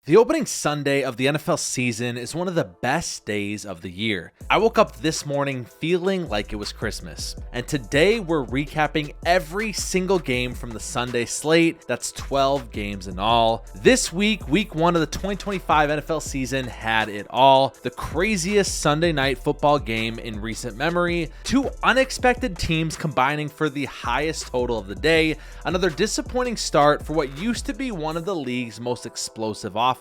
The opening Sunday of the NFL season is one of the best days of the year. I woke up this morning feeling like it was Christmas, and today we're recapping every single game from the Sunday slate. That's 12 games in all. This week, week 1 of the 2025 NFL season had it all. The craziest Sunday night football game in recent memory, 2 unexpected teams combining for the highest total of the day, another disappointing start for what used to be one of the league's most explosive offenses,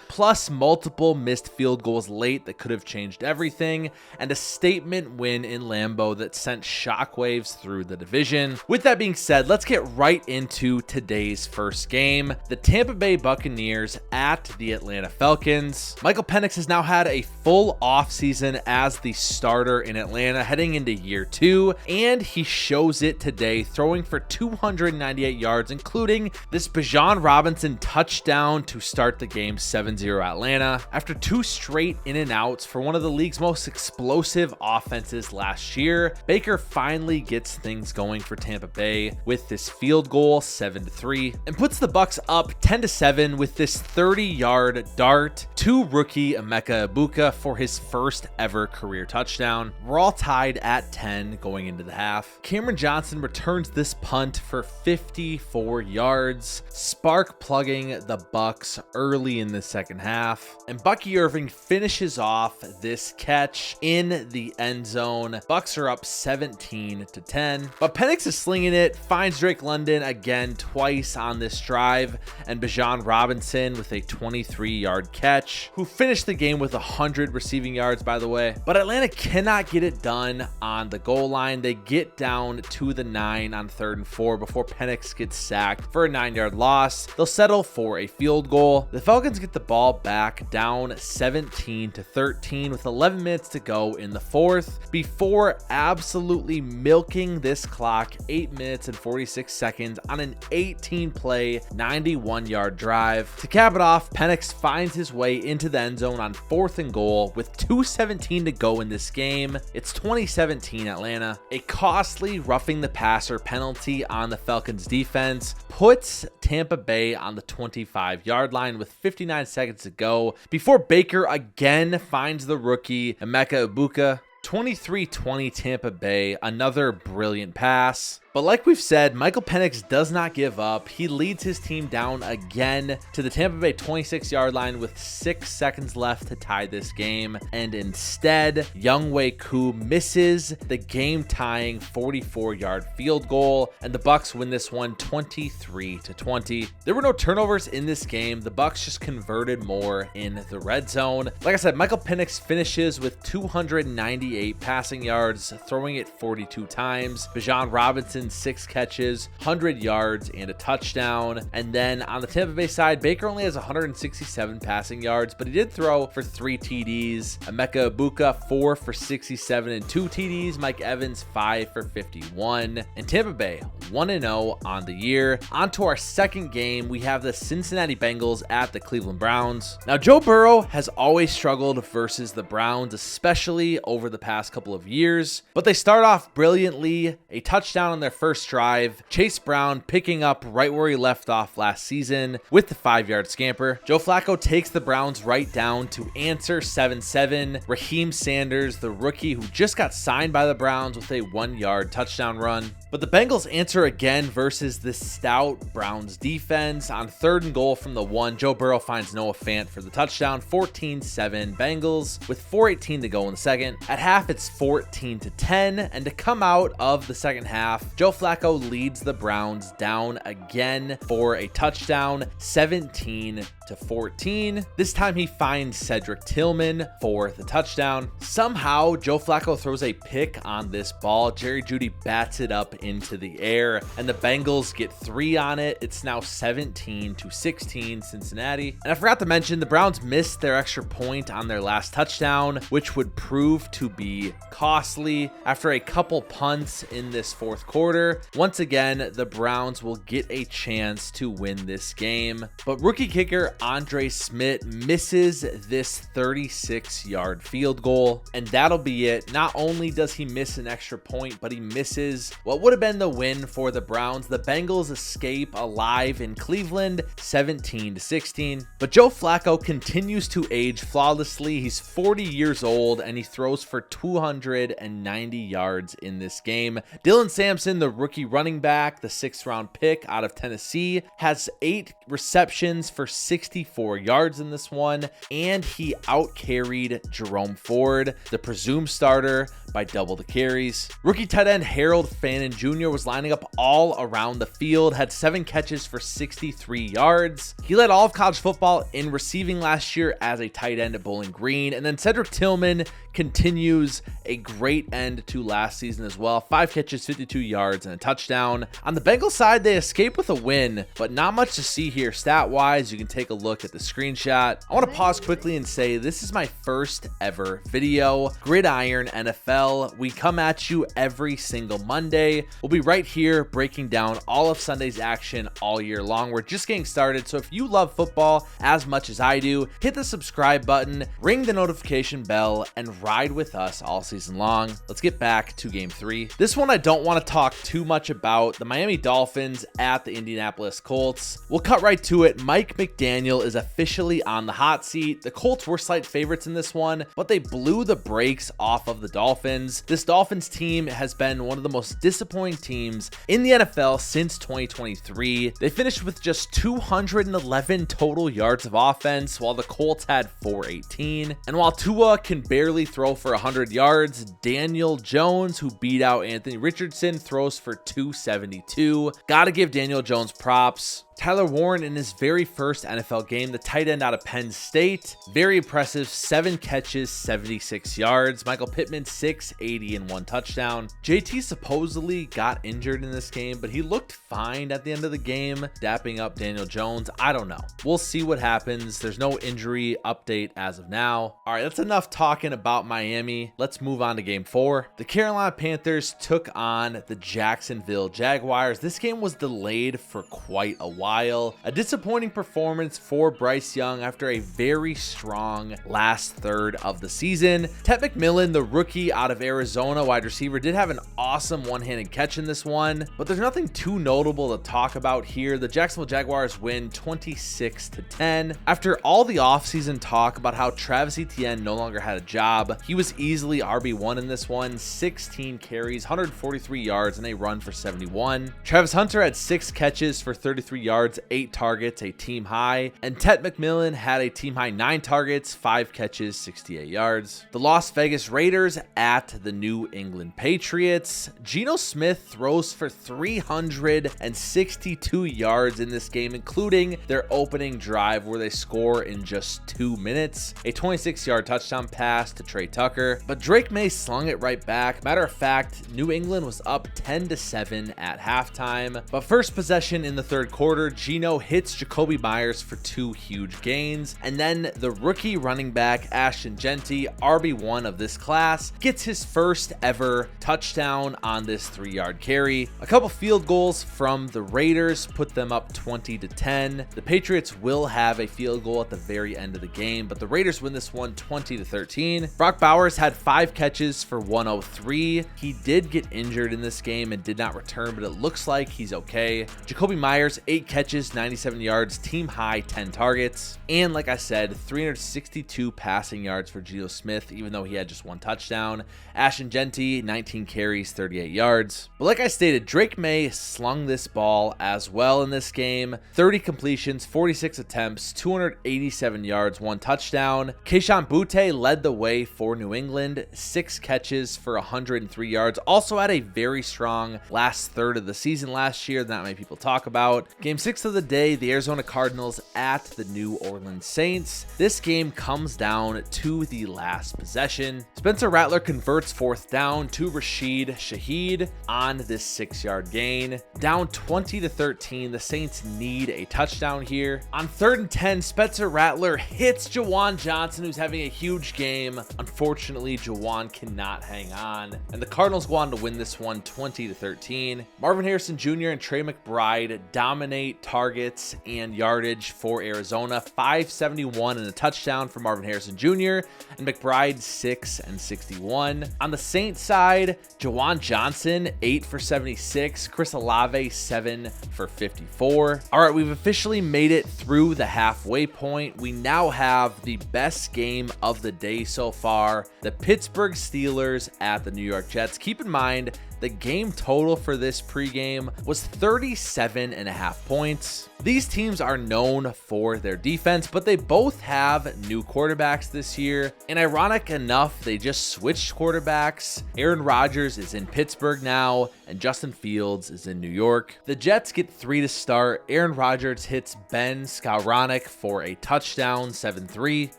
plus multiple missed field goals late that could have changed everything, and a statement win in Lambeau that sent shockwaves through the division. With that being said, let's get right into today's first game. The Tampa Bay Buccaneers at the Atlanta Falcons. Michael Penix has now had a full offseason as the starter in Atlanta heading into year 2, and he shows it today, throwing for 298 yards, including this Bijan Robinson touchdown to start the game 7-0 Atlanta. After 2 straight in and outs for one of the league's most explosive offenses last year, Baker finally gets things going for Tampa Bay with this field goal 7-3 and puts the Bucs up 10-7 with this 30-yard dart to rookie Emeka Egbuka for his first ever career touchdown. We're all tied at 10 going into the half. Cameron Johnson returns this punt for 54 yards, spark plugging the Bucs early in the second half, and Bucky Irving finishes off this catch in the end zone. Bucs are up 17-10, but Penix is slinging it, finds Drake London again twice on this drive, and Bijan Robinson with a 23-yard catch, who finished the game with 100 receiving yards, by the way. But Atlanta cannot get it done on the goal line. They get down to the 9 on 3rd and 4 before Penix gets sacked for a 9-yard loss. They'll settle for a field goal. The Falcons get the ball back down 17-13 with 11 minutes to go in the fourth before absolutely milking this clock 8 minutes and 46 seconds on an 18-play, 91-yard drive. To cap it off, Penix finds his way into the end zone on 4th and goal with 2:17 to go in this game. It's 2017 Atlanta. A costly roughing the passer penalty on the Falcons defense puts Tampa Bay on the 25-yard line with 59 seconds to go before Baker again finds the rookie Emeka Egbuka. 23-20 Tampa Bay, another brilliant pass. But like we've said, Michael Penix does not give up. He leads his team down again to the Tampa Bay 26-yard line with 6 seconds left to tie this game. And instead, Younghoe Koo misses the game-tying 44-yard field goal, and the Bucs win this one 23-20. There were no turnovers in this game. The Bucs just converted more in the red zone. Like I said, Michael Penix finishes with 298 passing yards, throwing it 42 times. Bijan Robinson 6 catches, 100 yards, and a touchdown. And then on the Tampa Bay side, Baker only has 167 passing yards, but he did throw for 3 TDs. Emeka Egbuka 4 for 67 and 2 TDs. Mike Evans 5 for 51. And Tampa Bay 1-0 on the year. On to our second game, we have the Cincinnati Bengals at the Cleveland Browns. Now, Joe Burrow has always struggled versus the Browns, especially over the past couple of years, but they start off brilliantly. A touchdown on their first drive. Chase Brown picking up right where he left off last season with the 5-yard scamper. Joe Flacco takes the Browns right down to answer 7-7. Raheem Sanders, the rookie who just got signed by the Browns, with a 1-yard touchdown run. But the Bengals answer again versus the stout Browns defense. On 3rd and goal from the 1, Joe Burrow finds Noah Fant for the touchdown. 14-7 Bengals with 4:18 to go in the second. At half, it's 14-10, and to come out of the second half, Joe Flacco leads the Browns down again for a touchdown, 17-14. This time he finds Cedric Tillman for the touchdown. Somehow, Joe Flacco throws a pick on this ball. Jerry Jeudy bats it up into the air, and the Bengals get 3 on it. It's now 17-16 Cincinnati. And I forgot to mention, the Browns missed their extra point on their last touchdown, which would prove to be costly. After a couple punts in this fourth quarter, once again, the Browns will get a chance to win this game. But rookie kicker Andre Smith misses this 36-yard field goal, and that'll be it. Not only does he miss an extra point, but he misses what would would have been the win for the Browns. The Bengals escape alive in Cleveland, 17-16. But Joe Flacco continues to age flawlessly. He's 40 years old and he throws for 290 yards in this game. Dylan Sampson, the rookie running back, the 6th round pick out of Tennessee, has 8 receptions for 64 yards in this one, and he out-carried Jerome Ford, the presumed starter, by double the carries. Rookie tight end Harold Fannin Jr. was lining up all around the field, had 7 catches for 63 yards. He led all of college football in receiving last year as a tight end at Bowling Green. And then Cedric Tillman continues a great end to last season as well. 5 catches, 52 yards, and a touchdown. On the Bengals side, they escape with a win, but not much to see here stat-wise. You can take a look at the screenshot. I want to pause quickly and say this is my first ever video, Gridiron NFL. We come at you every single Monday. We'll be right here breaking down all of Sunday's action all year long. We're just getting started, so if you love football as much as I do, hit the subscribe button, ring the notification bell, and ride with us all season long. Let's get back to game 3. This one I don't want to talk too much about. The Miami Dolphins at the Indianapolis Colts. We'll cut right to it. Mike McDaniel is officially on the hot seat. The Colts were slight favorites in this one, but they blew the brakes off of the Dolphins. This Dolphins team has been one of the most disappointing teams in the NFL since 2023. They finished with just 211 total yards of offense, while the Colts had 418. And while Tua can barely throw for 100 yards, Daniel Jones, who beat out Anthony Richardson, throws for 272. Gotta give Daniel Jones props. Tyler Warren in his very first NFL game, the tight end out of Penn State. Very impressive, 7 catches, 76 yards. Michael Pittman, 680 and 1 touchdown. JT supposedly got injured in this game, but he looked fine at the end of the game, dapping up Daniel Jones. I don't know. We'll see what happens. There's no injury update as of now. All right, that's enough talking about Miami. Let's move on to game 4. The Carolina Panthers took on the Jacksonville Jaguars. This game was delayed for quite a while. A disappointing performance for Bryce Young after a very strong last third of the season. Ted McMillan, the rookie out of Arizona wide receiver, did have an awesome one-handed catch in this one, but there's nothing too notable to talk about here. The Jacksonville Jaguars win 26-10. After all the offseason talk about how Travis Etienne no longer had a job, he was easily RB1 in this one. 16 carries, 143 yards, and a run for 71. Travis Hunter had 6 catches for 33 yards, 8 targets, a team high, and Ted McMillan had a team high 9 targets, 5 catches, 68 yards. The Las Vegas Raiders at the New England Patriots. Geno Smith throws for 362 yards in this game, including their opening drive where they score in just 2 minutes. A 26-yard touchdown pass to Trey Tucker, but Drake May slung it right back. Matter of fact, New England was up 10-7 at halftime, but first possession in the third quarter, Geno hits Jacoby Myers for 2 huge gains, and then the rookie running back Ashton Jeanty, RB1 of this class, gets his first ever touchdown on this 3-yard carry. A couple field goals from the Raiders put them up 20-10. The Patriots will have a field goal at the very end of the game, but the Raiders win this one 20-13. Brock Bowers had 5 catches for 103. He did get injured in this game and did not return, but it looks like he's okay. Jacoby Myers, 8 catches, 97 yards, team high 10 targets, and like I said, 362 passing yards for Geno Smith, even though he had just 1 touchdown. Ashton Jeanty, 19 carries, 38 yards. But like I stated, Drake May slung this ball as well in this game. 30 completions, 46 attempts, 287 yards, 1 touchdown. Kayshon Boutte led the way for New England, 6 catches for 103 yards. Also had a very strong last third of the season last year that not many people talk about. Game 6 of the day, the Arizona Cardinals at the New Orleans Saints. This game comes down to the last possession. Spencer Rattler converts 4th down to Rashid Shaheed on this 6-yard gain. Down 20-13, the Saints need a touchdown here. On 3rd and 10, Spencer Rattler hits Jawan Johnson, who's having a huge game. Unfortunately, Jawan cannot hang on, and the Cardinals go on to win this one 20-13. Marvin Harrison Jr. and Trey McBride dominate 28 targets and yardage for Arizona, 571 and a touchdown for Marvin Harrison Jr., and McBride 6 and 61. On the Saints side, Jawan Johnson 8 for 76, Chris Olave 7 for 54. All right, we've officially made it through the halfway point. We now have the best game of the day so far, the Pittsburgh Steelers at the New York Jets. Keep in mind, the game total for this pregame was 37.5 points. These teams are known for their defense, but they both have new quarterbacks this year. And ironic enough, they just switched quarterbacks. Aaron Rodgers is in Pittsburgh now, and Justin Fields is in New York. The Jets get 3 to start. Aaron Rodgers hits Ben Skowronek for a touchdown, 7-3.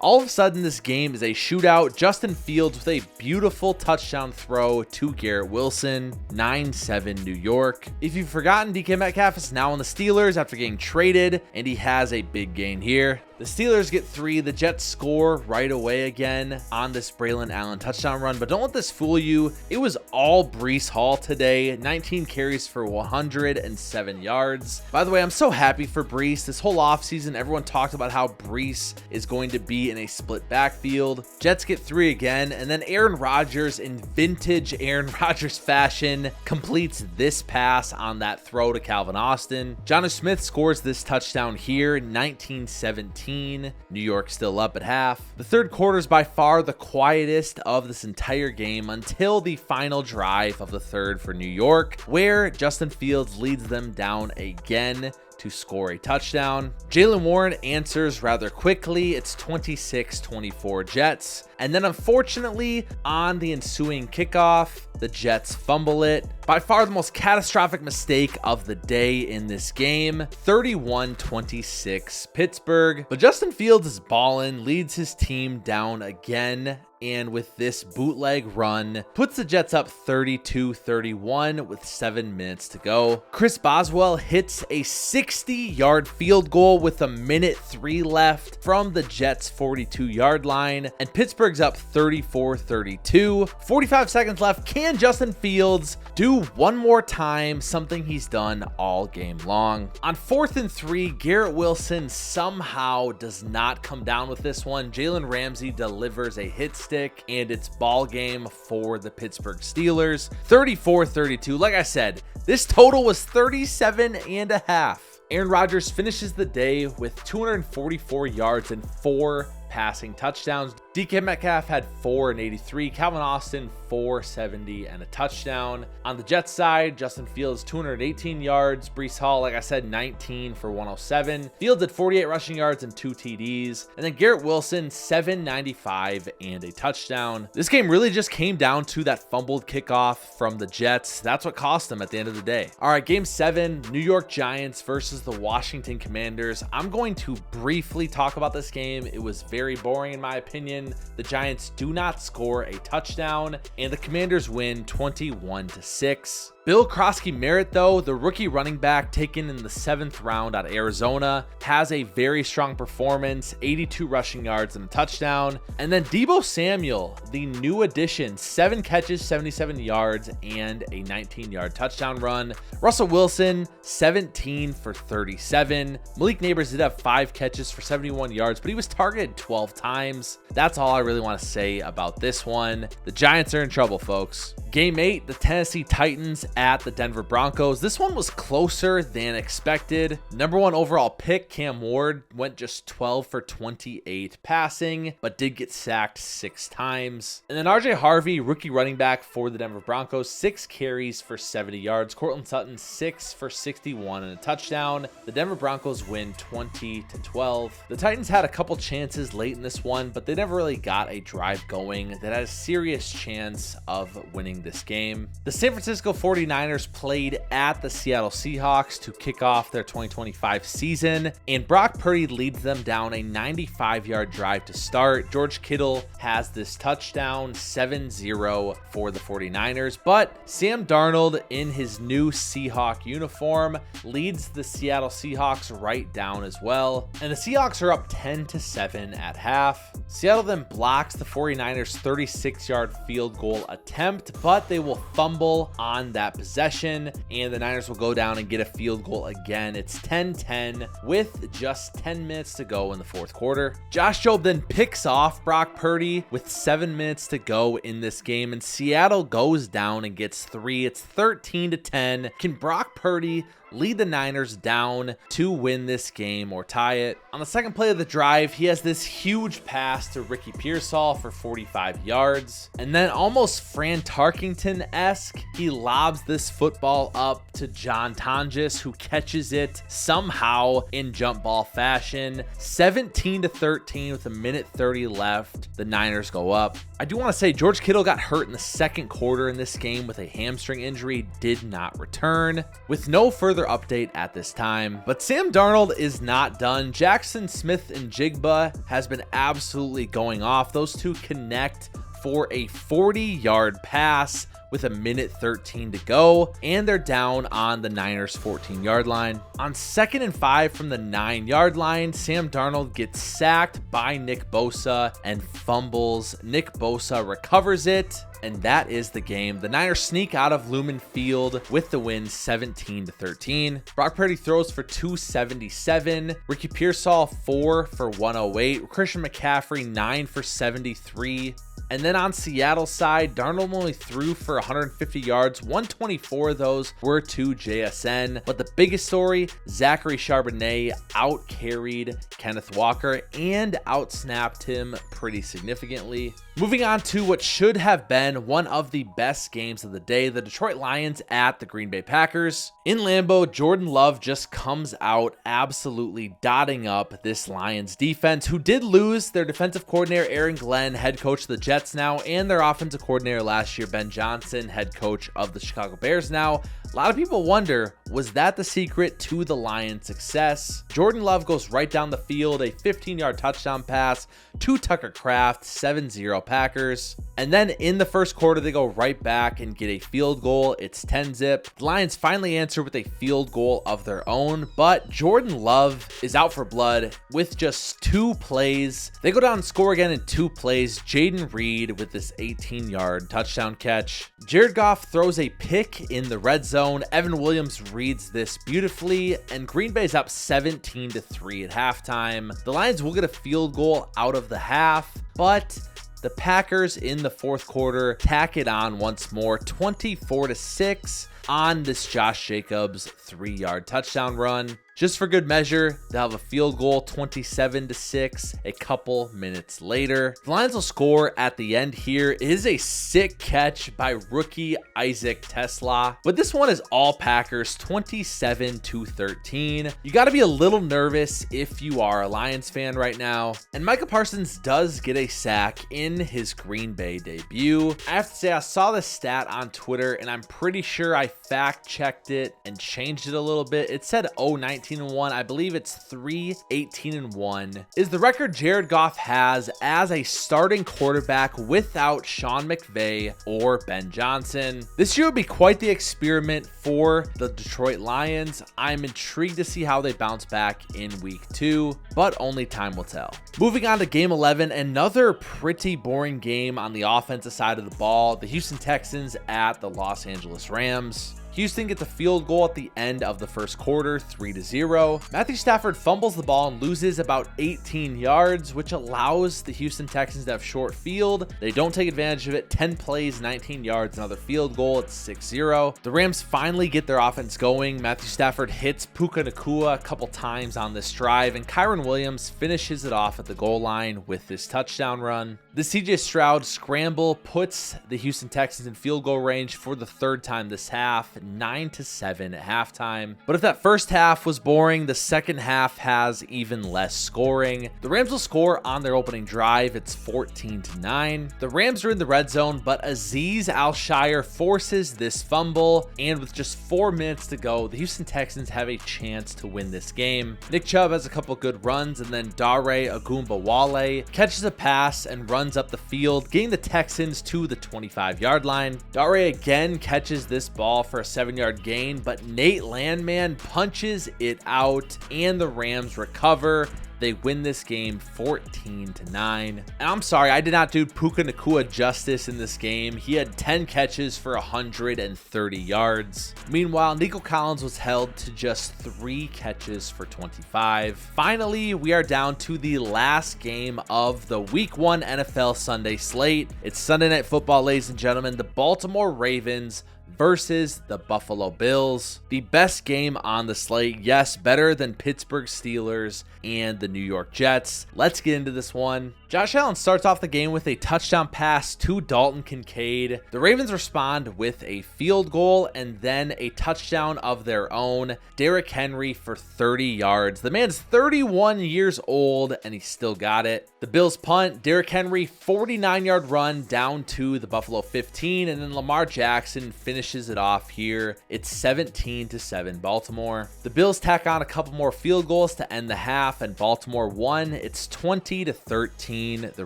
All of a sudden, this game is a shootout. Justin Fields with a beautiful touchdown throw to Garrett Wilson, 9-7 New York. If you've forgotten, DK Metcalf is now on the Steelers after getting traded, and he has a big gain here. The Steelers get 3. The Jets score right away again on this Braylon Allen touchdown run, but don't let this fool you. It was all Breece Hall today, 19 carries for 107 yards. By the way, I'm so happy for Breece. This whole offseason, everyone talked about how Breece is going to be in a split backfield. Jets get 3 again, and then Aaron Rodgers, in vintage Aaron Rodgers fashion, completes this pass on that throw to Calvin Austin. Jonnu Smith scores this touchdown here, 19-17. New York still up at half. The third quarter is by far the quietest of this entire game until the final drive of the third for New York, where Justin Fields leads them down again to score a touchdown. Jaylen Warren answers rather quickly. It's 26-24 Jets. And then unfortunately, on the ensuing kickoff, the Jets fumble it. By far the most catastrophic mistake of the day in this game, 31-26 Pittsburgh. But Justin Fields is ballin', leads his team down again, and with this bootleg run, puts the Jets up 32-31 with 7 minutes to go. Chris Boswell hits a 60-yard field goal with 1:03 left from the Jets' 42-yard line, and Pittsburgh's up 34-32. 45 seconds left. Can Justin Fields do one more time something he's done all game long? On 4th and 3, Garrett Wilson somehow does not come down with this one. Jalen Ramsey delivers a hit stick, and it's ball game for the Pittsburgh Steelers, 34-32. Like I said, this total was 37.5. Aaron Rodgers finishes the day with 244 yards and 4 passing touchdowns. DK Metcalf had 483, Calvin Austin 470 and a touchdown. On the Jets side, Justin Fields 218 yards, Breece Hall, like I said, 19 for 107. Fields had 48 rushing yards and 2 TDs, and then Garrett Wilson 795 and a touchdown. This game really just came down to that fumbled kickoff from the Jets. That's what cost them at the end of the day. All right, game 7, New York Giants versus the Washington Commanders. I'm going to briefly talk about this game. It was very boring in my opinion. The Giants do not score a touchdown, and the Commanders win 21-6. Bill Krosky-Merritt, though, the rookie running back taken in the 7th round out of Arizona, has a very strong performance, 82 rushing yards and a touchdown. And then Deebo Samuel, the new addition, 7 catches, 77 yards, and a 19-yard touchdown run. Russell Wilson, 17 for 37. Malik Neighbors did have 5 catches for 71 yards, but he was targeted 12 times. That's all I really want to say about this one. The Giants are in trouble, folks. Game 8, the Tennessee Titans at the Denver Broncos. This one was closer than expected. Number 1 overall pick, Cam Ward, went just 12 for 28 passing, but did get sacked 6 times. And then RJ Harvey, rookie running back for the Denver Broncos, 6 carries for 70 yards. Courtland Sutton, 6 for 61 and a touchdown. The Denver Broncos win 20-12. The Titans had a couple chances late in this one, but they never really got a drive going that had a serious chance of winning this game. The San Francisco 49ers played at the Seattle Seahawks to kick off their 2025 season, and Brock Purdy leads them down a 95-yard drive to start. George Kittle has this touchdown, 7-0 for the 49ers, but Sam Darnold in his new Seahawk uniform leads the Seattle Seahawks right down as well, and the Seahawks are up 10-7 at half. Seattle then blocks the 49ers 36-yard field goal attempt, but but they will fumble on that possession, and the Niners will go down and get a field goal again. It's 10-10 with just 10 minutes to go in the fourth quarter. Josh Jobe then picks off Brock Purdy with 7 minutes to go in this game, and Seattle goes down and gets 3. It's 13-10. Can Brock Purdy lead the Niners down to win this game or tie it? On the second play of the drive, he has this huge pass to Ricky Pearsall for 45 yards. And then almost Fran Tarkington-esque, he lobs this football up to John Tonjes, who catches it somehow in jump ball fashion. 17-13 with 1:30 left. The Niners go up. I do want to say George Kittle got hurt in the second quarter in this game with a hamstring injury, did not return. With no further update at this time, but Sam Darnold is not done. Jackson Smith and Jigba has been absolutely going off. Those two connect for a 40-yard pass with 1:13 to go, and they're down on the Niners 14-yard line. On 2nd and 5 from the 9-yard line, Sam Darnold gets sacked by Nick Bosa and fumbles. Nick Bosa recovers it, and that is the game. The Niners sneak out of Lumen Field with the win 17-13. Brock Purdy throws for 277. Ricky Pearsall 4 for 108. Christian McCaffrey 9 for 73. And then on Seattle's side, Darnold only threw for 150 yards. 124 of those were to JSN. But the biggest story, Zachary Charbonnet out-carried Kenneth Walker and out-snapped him pretty significantly. Moving on to what should have been one of the best games of the day, the Detroit Lions at the Green Bay Packers. In Lambeau, Jordan Love just comes out absolutely dotting up this Lions defense, who did lose their defensive coordinator Aaron Glenn, head coach of the Jets now, and their offensive coordinator last year, Ben Johnson, head coach of the Chicago Bears now. A lot of people wonder, was that the secret to the Lions' success? Jordan Love goes right down the field, a 15-yard touchdown pass to Tucker Kraft, 7-0 Packers. And then in the first quarter, they go right back and get a field goal. It's 10-zip. The Lions finally answer with a field goal of their own, but Jordan Love is out for blood with just 2 plays. They go down and score again in 2 plays. Jaden Reed with this 18-yard touchdown catch. Jared Goff throws a pick in the red zone. Evan Williams reads this beautifully, and Green Bay's up 17-3 at halftime. The Lions will get a field goal out of the half, but the Packers in the fourth quarter tack it on once more, 24-6 on this Josh Jacobs 3-yard touchdown run. Just for good measure, they'll have a field goal 27-6 a couple minutes later. The Lions will score at the end here. It is a sick catch by rookie Isaac Tesla, but this one is all Packers, 27-13. You got to be a little nervous if you are a Lions fan right now. And Micah Parsons does get a sack in his Green Bay debut. I have to say, I saw this stat on Twitter, and I'm pretty sure I fact-checked it and changed it a little bit. It said 0-19-1. I believe it's 3-18-1 is the record Jared Goff has as a starting quarterback without Sean McVay or Ben Johnson. This year would be quite the experiment for the Detroit Lions. I'm intrigued to see how they bounce back in week 2, but only time will tell. Moving on to game 11, another pretty boring game on the offensive side of the ball. The Houston Texans at the Los Angeles Rams. Houston gets a field goal at the end of the first quarter, 3-0. Matthew Stafford fumbles the ball and loses about 18 yards, which allows the Houston Texans to have short field. They don't take advantage of it. 10 plays, 19 yards, another field goal. It's 6-0. The Rams finally get their offense going. Matthew Stafford hits Puka Nacua a couple times on this drive, and Kyron Williams finishes it off at the goal line with this touchdown run. The CJ Stroud scramble puts the Houston Texans in field goal range for the third time this half, 9-7 at halftime. But if that first half was boring, the second half has even less scoring. The Rams will score on their opening drive. It's 14-9. The Rams are in the red zone, but Azeez Al-Shire forces this fumble, and with just 4 minutes to go, the Houston Texans have a chance to win this game. Nick Chubb has a couple good runs, and then Dare Ogunbowale catches a pass and runs up the field, getting the Texans to the 25-yard line. Dare again catches this ball for a 7-yard gain, but Nate Landman punches it out, and the Rams recover They win this game 14-9. And I'm sorry, I did not do Puka Nacua justice in this game. He had 10 catches for 130 yards. Meanwhile, Nico Collins was held to just 3 catches for 25. Finally, we are down to the last game of the Week 1 NFL Sunday slate. It's Sunday Night Football, ladies and gentlemen. The Baltimore Ravens versus the Buffalo Bills. The best game on the slate. Yes, better than Pittsburgh Steelers and the New York Jets. Let's get into this one. Josh Allen starts off the game with a touchdown pass to Dalton Kincaid. The Ravens respond with a field goal and then a touchdown of their own. Derrick Henry for 30 yards. The man's 31 years old and he still got it. The Bills punt. Derrick Henry 49-yard run down to the Buffalo 15, and then Lamar Jackson finishes it off here. It's 17-7 Baltimore. The Bills tack on a couple more field goals to end the half, and Baltimore won. It's 20-13. The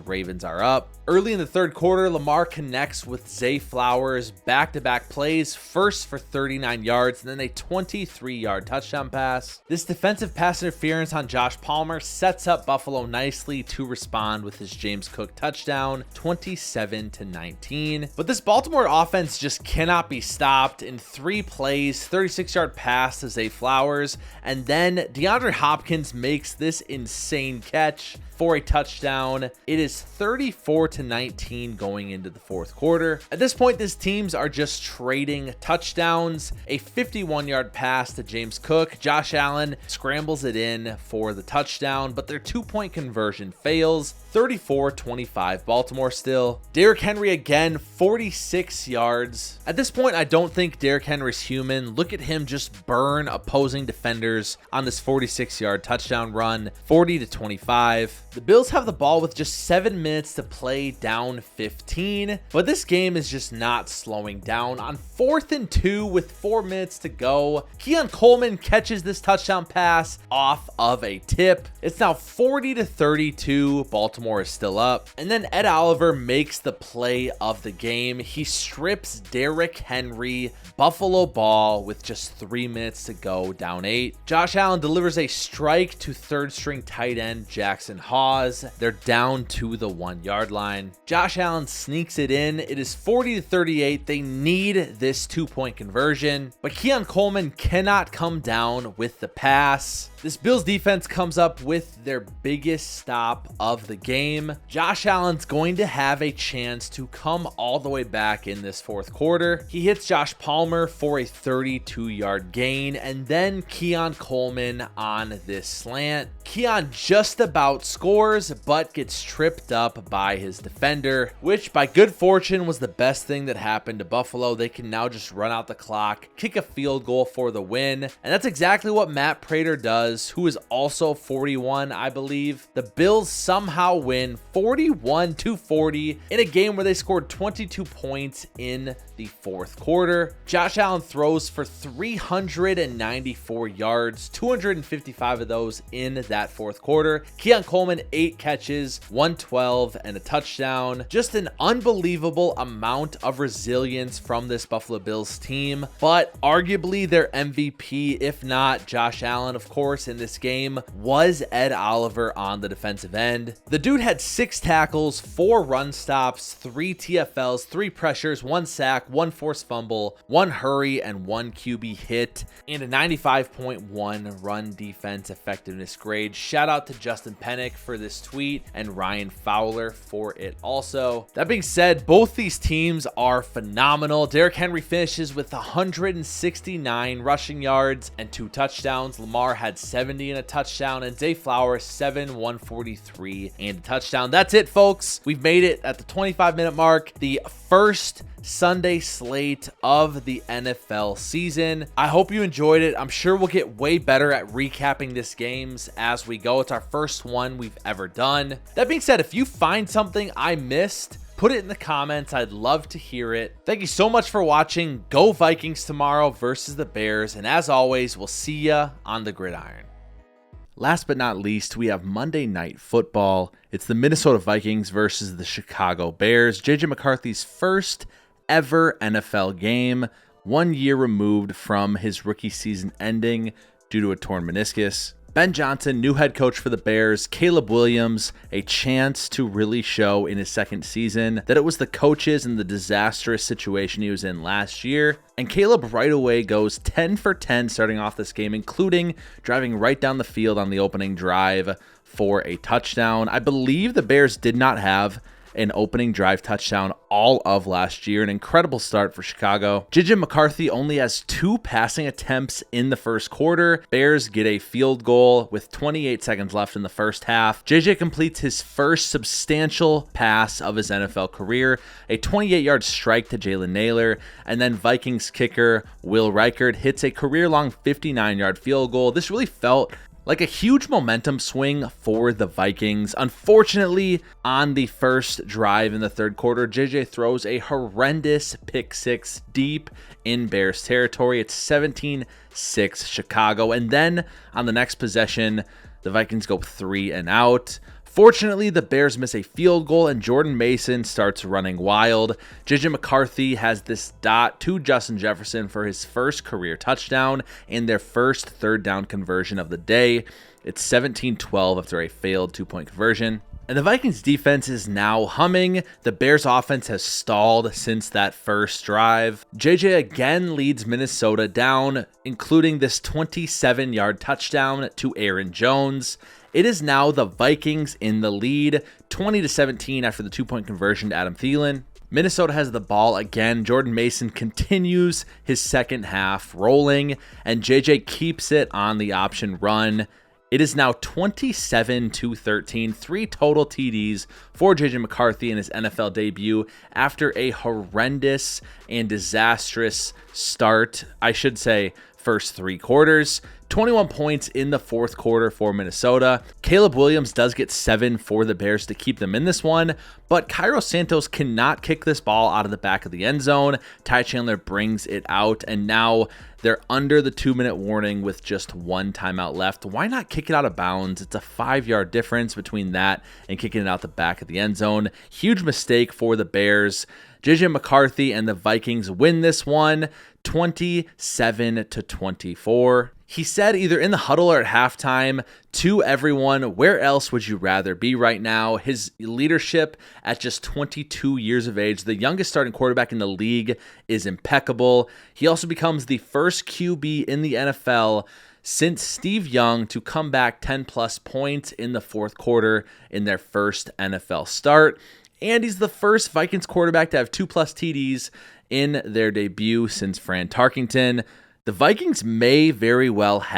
Ravens are up. Early in the third quarter, Lamar connects with Zay Flowers. Back-to-back plays, first for 39 yards, and then a 23-yard touchdown pass. This defensive pass interference on Josh Palmer sets up Buffalo nicely to respond with his James Cook touchdown, 27-19. But this Baltimore offense just cannot be stopped. In 3 plays, 36-yard pass to Zay Flowers, and then DeAndre Hopkins makes this insane catch for a touchdown. It is 34-19 going into the fourth quarter. At this point, these teams are just trading touchdowns. A 51-yard pass to James Cook. Josh Allen scrambles it in for the touchdown, but their 2-point conversion fails. 34-25 Baltimore still. Derrick Henry again, 46 yards. At this point, I don't think Derrick Henry's human. Look at him just burn opposing defenders on this 46-yard touchdown run, 40-25. The Bills have the ball with just 7 minutes to play, down 15, but this game is just not slowing down. On 4th and 2 with 4 minutes to go, Keon Coleman catches this touchdown pass off of a tip. It's now 40-32. Baltimore is still up. And then Ed Oliver makes the play of the game. He strips Derrick Henry, Buffalo ball with just 3 minutes to go, down 8. Josh Allen delivers a strike to third-string tight end Jackson Hawes. They're down to the 1-yard line. Josh Allen sneaks it in. It is 40-38. They need this 2-point conversion, but Keon Coleman cannot come down with the pass. This Bills defense comes up with their biggest stop of the game. Josh Allen's going to have a chance to come all the way back in this fourth quarter. He hits Josh Palmer for a 32-yard gain, and then Keon Coleman on this slant. Keon just about scores, but gets tripped up by his defender, which by good fortune was the best thing that happened to Buffalo. They can now just run out the clock, kick a field goal for the win, and that's exactly what Matt Prater does, who is also 41, I believe. The Bills somehow win 41-40 in a game where they scored 22 points in the fourth quarter. Josh Allen throws for 394 yards, 255 of those in that fourth quarter. Keon Coleman, 8 catches, 112, and a touchdown. Just an unbelievable amount of resilience from this Buffalo Bills team, but arguably their MVP, if not Josh Allen, of course, in this game, was Ed Oliver on the defensive end. The dude had 6 tackles, 4 run stops, 3 TFLs, 3 pressures, 1 sack, 1 forced fumble, 1 hurry, and 1 QB hit, and a 95.1 run defense effectiveness grade. Shout out to Justin Pennick for this tweet and Ryan Fowler for it also. That being said, both these teams are phenomenal. Derrick Henry finishes with 169 rushing yards and 2 touchdowns. Lamar had 70 and a touchdown, and Zay Flowers 143 and a touchdown. That's it, folks. We've made it at the 25-minute mark. The first Sunday slate of the NFL season. I hope you enjoyed it. I'm sure we'll get way better at recapping this games as we go. It's our first one we've ever done. That being said, if you find something I missed, put it in the comments. I'd love to hear it. Thank you so much for watching. Go Vikings tomorrow versus the Bears. And as always, we'll see ya on the gridiron. Last but not least, we have Monday Night Football. It's the Minnesota Vikings versus the Chicago Bears. JJ McCarthy's first ever NFL game, 1 year removed from his rookie season ending due to a torn meniscus. Ben Johnson, new head coach for the Bears. Caleb Williams, a chance to really show in his second season that it was the coaches and the disastrous situation he was in last year. And Caleb right away goes 10 for 10 starting off this game, including driving right down the field on the opening drive for a touchdown. I believe the Bears did not have an opening drive touchdown all of last year. An incredible start for Chicago. JJ McCarthy only has 2 passing attempts in the first quarter. Bears get a field goal with 28 seconds left in the first half. JJ completes his first substantial pass of his NFL career, a 28-yard strike to Jalen Naylor, and then Vikings kicker Will Reichard hits a career-long 59-yard field goal. This really felt like a huge momentum swing for the Vikings. Unfortunately, on the first drive in the third quarter, JJ throws a horrendous pick six deep in Bears territory. It's 17-6 Chicago. And then on the next possession, the Vikings go 3 and out. Fortunately, the Bears miss a field goal and Jordan Mason starts running wild. JJ McCarthy has this dot to Justin Jefferson for his first career touchdown and their first third down conversion of the day. It's 17-12 after a failed 2-point conversion. And the Vikings defense is now humming. The Bears offense has stalled since that first drive. JJ again leads Minnesota down, including this 27-yard touchdown to Aaron Jones. It is now the Vikings in the lead, 20-17 after the 2-point conversion to Adam Thielen. Minnesota has the ball again. Jordan Mason continues his second half rolling, and JJ keeps it on the option run. It is now 27-13, 3 total TDs for JJ McCarthy in his NFL debut after a horrendous and disastrous start. I should say first 3 quarters. 21 points in the fourth quarter for Minnesota. Caleb Williams does get 7 for the Bears to keep them in this one, but Cairo Santos cannot kick this ball out of the back of the end zone. Ty Chandler brings it out, and now they're under the 2-minute warning with just 1 timeout left. Why not kick it out of bounds? It's a 5-yard difference between that and kicking it out the back of the end zone. Huge mistake for the Bears. JJ McCarthy and the Vikings win this one 27-24. He said either in the huddle or at halftime to everyone, where else would you rather be right now? His leadership at just 22 years of age, the youngest starting quarterback in the league, is impeccable. He also becomes the first QB in the NFL since Steve Young to come back 10-plus points in the fourth quarter in their first NFL start. And he's the first Vikings quarterback to have 2+ TDs in their debut since Fran Tarkenton. The Vikings may very well have